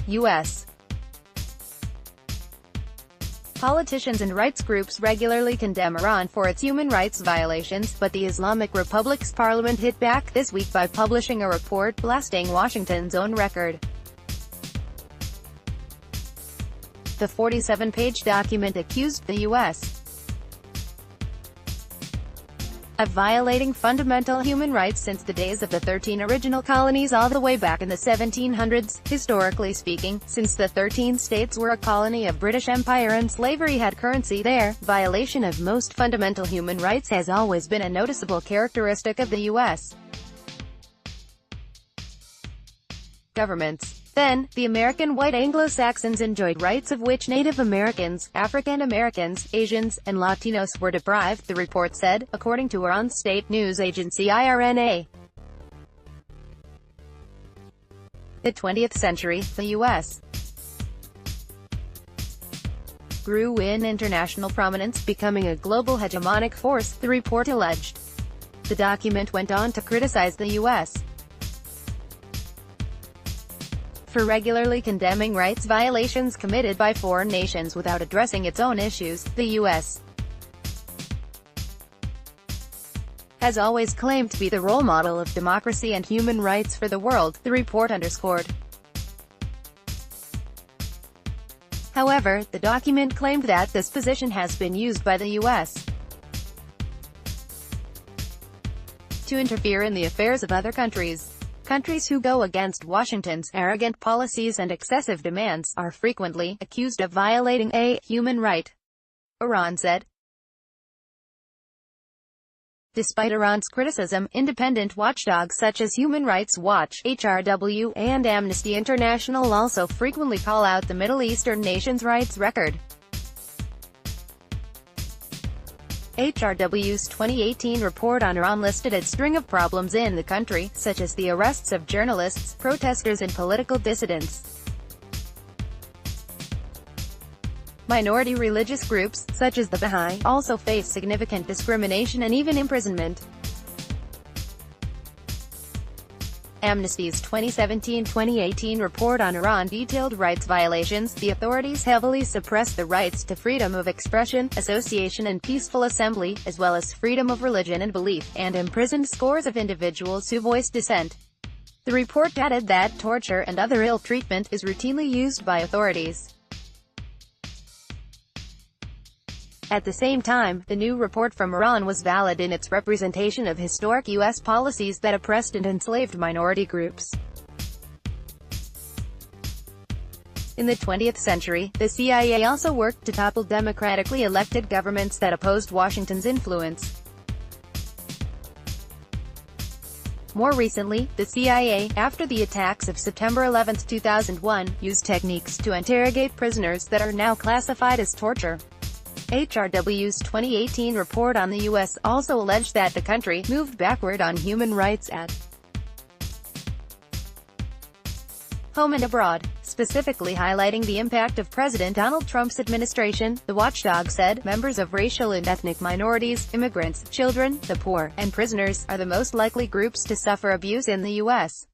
U.S. Politicians and rights groups regularly condemn Iran for its human rights violations, but the Islamic Republic's parliament hit back this week by publishing a report blasting Washington's own record. The 47-page document accused the U.S. of violating fundamental human rights since the days of the 13 original colonies all the way back in the 1700s. Historically speaking, since the 13 states were a colony of British Empire and slavery had currency there, violation of most fundamental human rights has always been a noticeable characteristic of the U.S. governments. Then, the American white Anglo-Saxons enjoyed rights of which Native Americans, African Americans, Asians, and Latinos were deprived, the report said, according to Iran's state news agency IRNA. The 20th century, the U.S. grew in international prominence, becoming a global hegemonic force, the report alleged. The document went on to criticize the U.S. for regularly condemning rights violations committed by foreign nations without addressing its own issues. The U.S. has always claimed to be the role model of democracy and human rights for the world, the report underscored. However, the document claimed that this position has been used by the U.S. to interfere in the affairs of other countries. Countries who go against Washington's arrogant policies and excessive demands are frequently accused of violating a human right, Iran said. Despite Iran's criticism, independent watchdogs such as Human Rights Watch, HRW, and Amnesty International also frequently call out the Middle Eastern nation's rights record. HRW's 2018 report on Iran listed a string of problems in the country, such as the arrests of journalists, protesters and political dissidents. Minority religious groups, such as the Baha'i, also face significant discrimination and even imprisonment. Amnesty's 2017-2018 report on Iran detailed rights violations. The authorities heavily suppress the rights to freedom of expression, association and peaceful assembly, as well as freedom of religion and belief, and imprisoned scores of individuals who voiced dissent. The report added that torture and other ill treatment is routinely used by authorities. At the same time, the new report from Iran was valid in its representation of historic U.S. policies that oppressed and enslaved minority groups. In the 20th century, the CIA also worked to topple democratically elected governments that opposed Washington's influence. More recently, the CIA, after the attacks of September 11, 2001, used techniques to interrogate prisoners that are now classified as torture. HRW's 2018 report on the U.S. also alleged that the country moved backward on human rights at home and abroad, specifically highlighting the impact of President Donald Trump's administration. The watchdog said, members of racial and ethnic minorities, immigrants, children, the poor, and prisoners are the most likely groups to suffer abuse in the U.S.